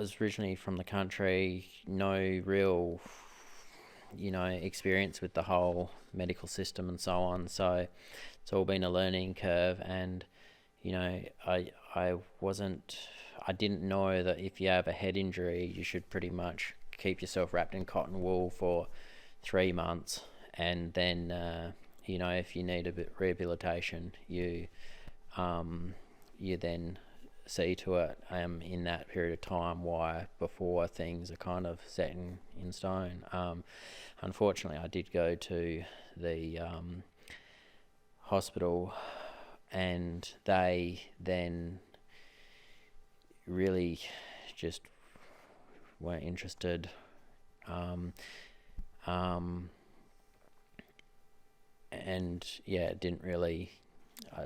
was originally from the country, no real, experience with the whole medical system and so on. So it's all been a learning curve, and I didn't know that if you have a head injury, you should pretty much keep yourself wrapped in cotton wool for 3 months, and then if you need a bit rehabilitation, you then see to it in that period of time, why before things are kind of set in stone. Unfortunately, I did go to the hospital, and they then really just weren't interested. And yeah, didn't really.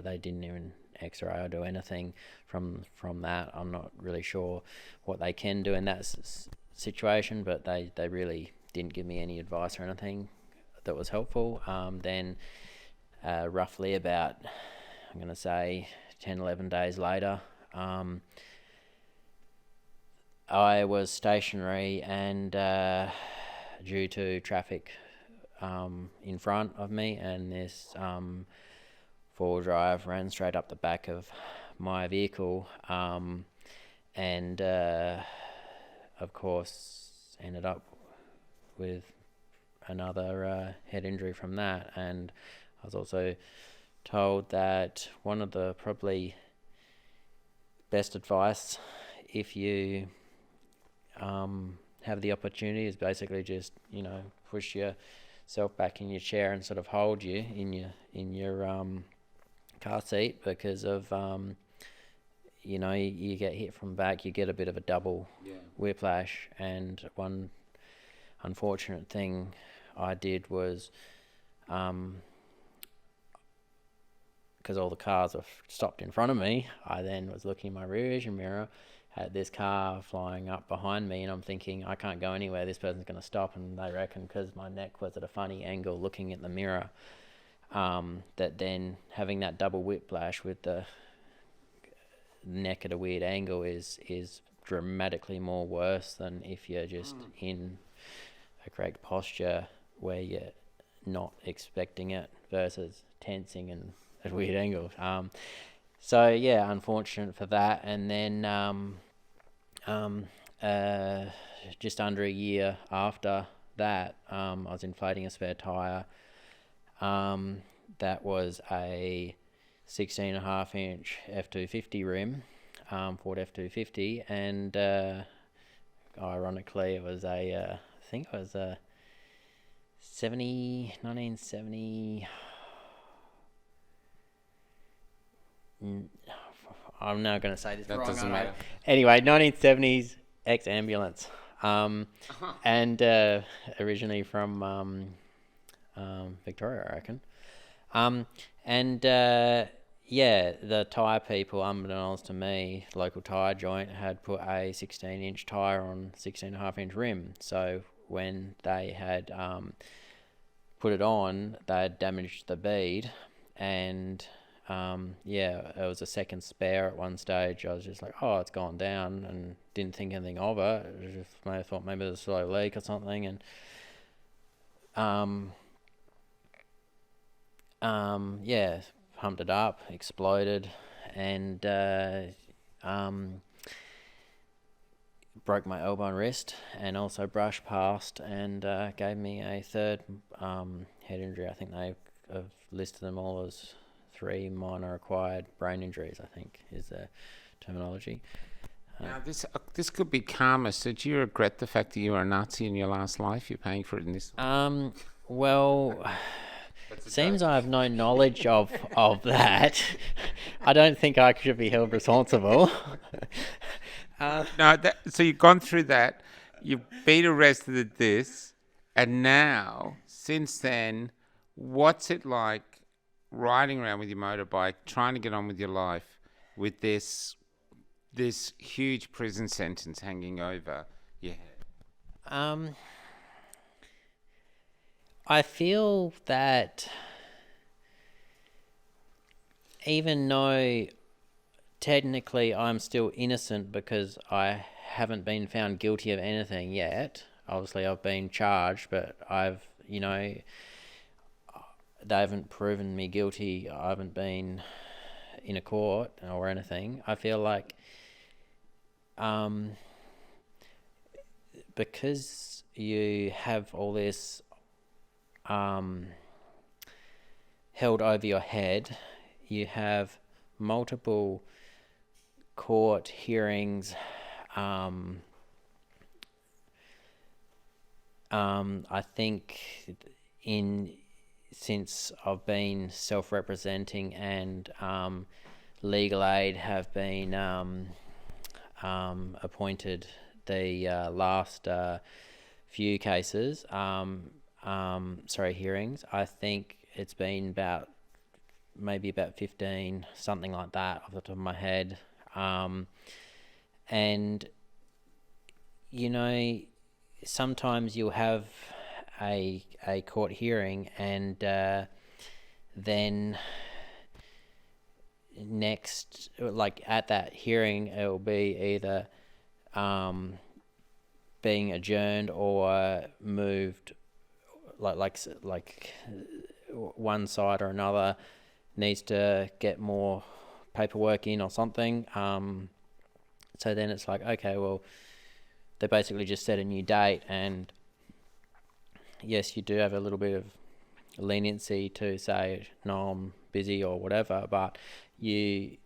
They didn't even X-ray or do anything from that. I'm not really sure what they can do in that situation, but they really didn't give me any advice or anything that was helpful. Then roughly about, I'm going to say 10, 11 days later, I was stationary, and due to traffic in front of me, and this four-wheel drive ran straight up the back of my vehicle, and of course ended up with another head injury from that. And I was also told that one of the probably best advice, if you have the opportunity, is basically just push yourself back in your chair and sort of hold you in your car seat, because of you get hit from back, you get a bit of a double whiplash. And one unfortunate thing I did was, because all the cars were stopped in front of me, I then was looking in my rear vision mirror at this car flying up behind me, and I'm thinking, I can't go anywhere, this person's going to stop. And they reckon because my neck was at a funny angle looking at the mirror, that then having that double whiplash with the neck at a weird angle is dramatically more worse than if you're just in a correct posture where you're not expecting it, versus tensing and at weird angles. So yeah, unfortunate for that. And then just under a year after that, I was inflating a spare tyre. That was a 16.5-inch F250 rim, Ford F250, and ironically it was I think it was a 1970. I'm now going to say this that wrong. Doesn't matter. Anyway, 1970s ex-ambulance, and originally from Victoria, I reckon. The tyre people, unbeknownst to me, local tyre joint, had put a 16-inch tyre on 16.5-inch rim. So when they had put it on, they had damaged the bead, and it was a second spare at one stage. I was just like, oh, it's gone down, and didn't think anything of it. I thought maybe it was a slow leak or something, and pumped it up, exploded, and broke my elbow and wrist, and also brushed past, and gave me a third head injury. I think they have listed them all as 3 minor acquired brain injuries, I think is the terminology. Now, this could be karma. So do you regret the fact that you were a Nazi in your last life? You're paying for it in this? Well, seems I have no knowledge of that. I don't think I should be held responsible. So you've gone through that. You've been arrested at this, and now, since then, what's it like riding around with your motorbike, trying to get on with your life, with this huge prison sentence hanging over your head? I feel that even though technically I'm still innocent because I haven't been found guilty of anything yet. Obviously, I've been charged, but they haven't proven me guilty. I haven't been in a court or anything. I feel like because you have all this held over your head, you have multiple court hearings. I think since I've been self-representing and legal aid have been appointed the last few cases, hearings, I think it's been maybe about 15, something like that off the top of my head. And, sometimes you'll have a court hearing and then next, like at that hearing, it will be either being adjourned or moved, like one side or another needs to get more paperwork in or something. So then it's like, okay, well, they basically just set a new date, and yes, you do have a little bit of leniency to say, no, I'm busy or whatever, but to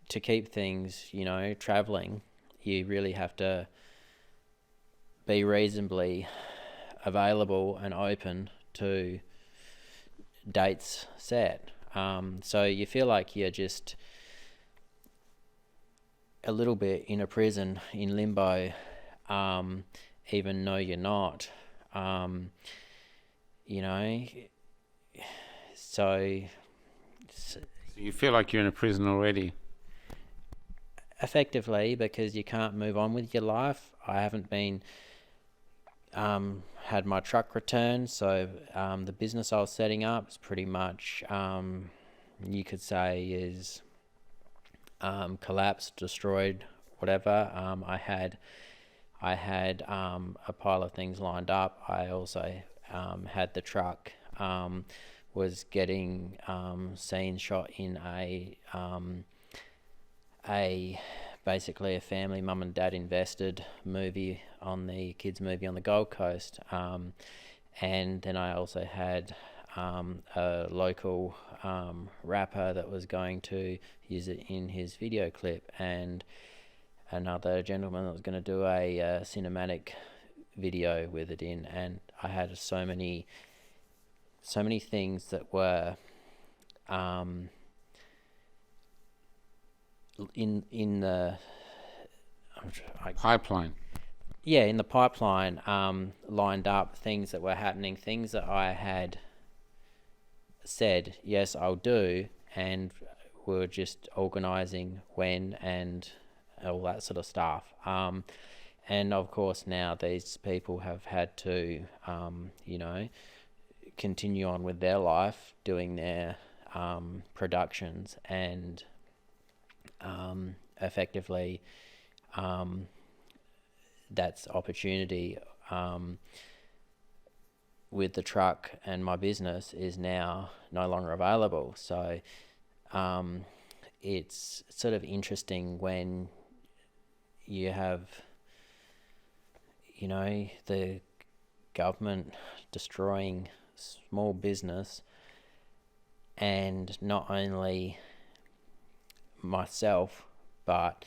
keep things, travelling, you really have to be reasonably available and open to dates set. So you feel like you're just a little bit in a prison, in limbo, even though you're not. So you feel like you're in a prison already? Effectively, because you can't move on with your life. I haven't been had my truck returned, so the business I was setting up is pretty much, you could say, is collapsed, destroyed, whatever. I had a pile of things lined up. I also had the truck, was getting scenes shot in basically a family mum and dad invested movie on the kids movie on the Gold Coast, and then I also had a local rapper that was going to use it in his video clip, and another gentleman that was going to do a cinematic video with it in, and I had so many things that were in the pipeline. Yeah, in the pipeline, lined up, things that were happening, things that I had said, yes, I'll do, and were just organising when and all that sort of stuff. And of course now these people have had to, continue on with their life, doing their productions, and effectively that's opportunity with the truck, and my business is now no longer available. So it's sort of interesting when you have, the government destroying small business, and not only myself, but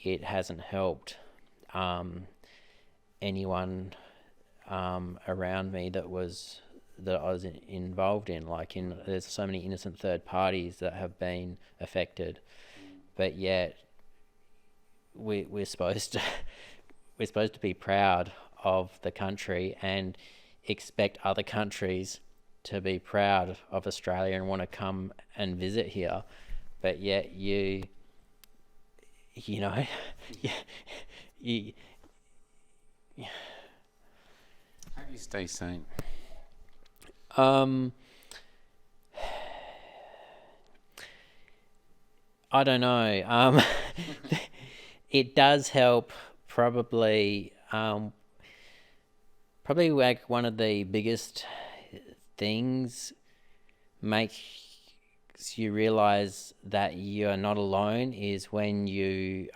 it hasn't helped anyone around me that I was involved in. There's so many innocent third parties that have been affected, but yet we're supposed to be proud of the country and expect other countries to be proud of Australia and want to come and visit here, but yet you How do you stay sane? I don't know. It does help. Probably, probably like one of the biggest things makes you realize that you're not alone is when you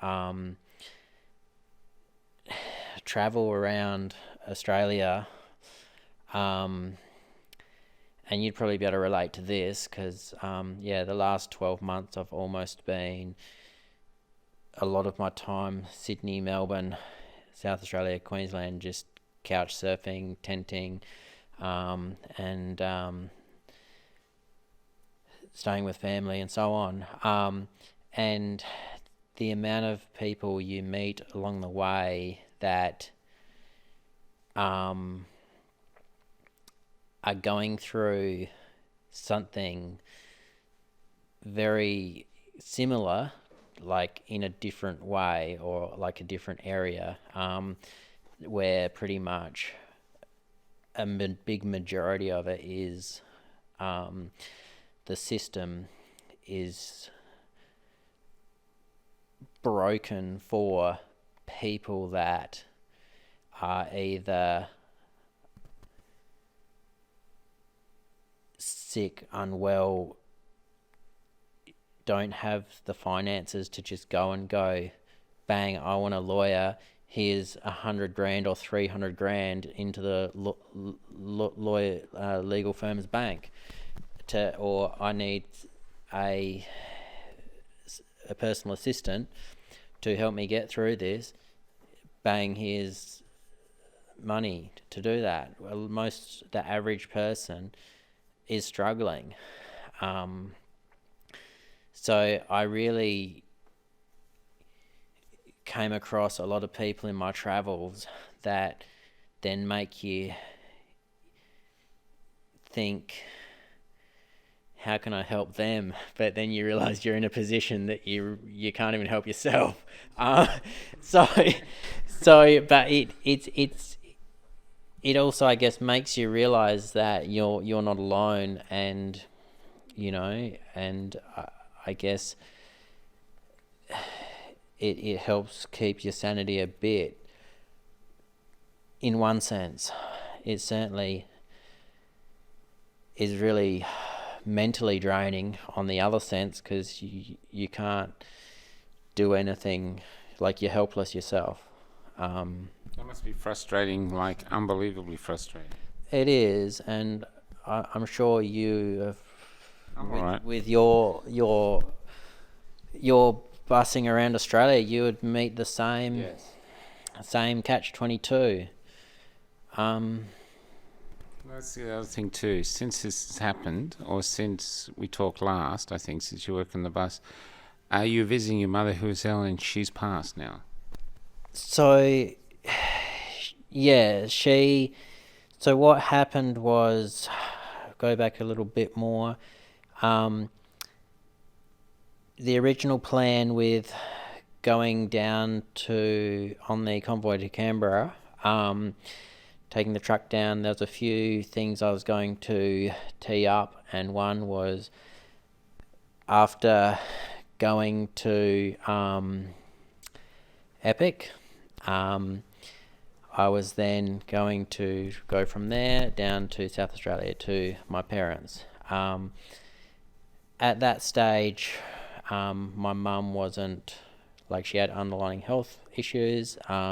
travel around Australia, and you'd probably be able to relate to this because, the last 12 months I've almost been a lot of my time Sydney, Melbourne, South Australia, Queensland, just couch surfing, tenting, and staying with family and so on. And the amount of people you meet along the way that are going through something very similar, like in a different way or like a different area, where pretty much a big majority of it is the system is broken for people that are either sick, unwell, don't have the finances to just go, bang, I want a lawyer, here's $100,000 or $300,000 into the lawyer legal firm's bank, or I need a personal assistant to help me get through this, bang, here's money to do that. Well, the average person is struggling. So I really came across a lot of people in my travels that then make you think, how can I help them? But then you realize you're in a position that you can't even help yourself. But it also, I guess, makes you realize that you're not alone, and I guess it helps keep your sanity a bit. In one sense, it certainly is really mentally draining on the other sense, because you can't do anything, like you're helpless yourself. That must be frustrating, like unbelievably frustrating. It is, and I'm sure you have, Right. with your bussing around Australia, you would meet the same catch-22. That's the other thing too. Since this has happened, or since we talked last, I think, since you work on the bus, are you visiting your mother who is ill and she's passed now? So, yeah, so what happened was, go back a little bit more, the original plan with going down on the convoy to Canberra, taking the truck down, there was a few things I was going to tee up, and one was after going to Epic, I was then going to go from there down to South Australia to my parents. At that stage, my mum wasn't, like, she had underlying health issues.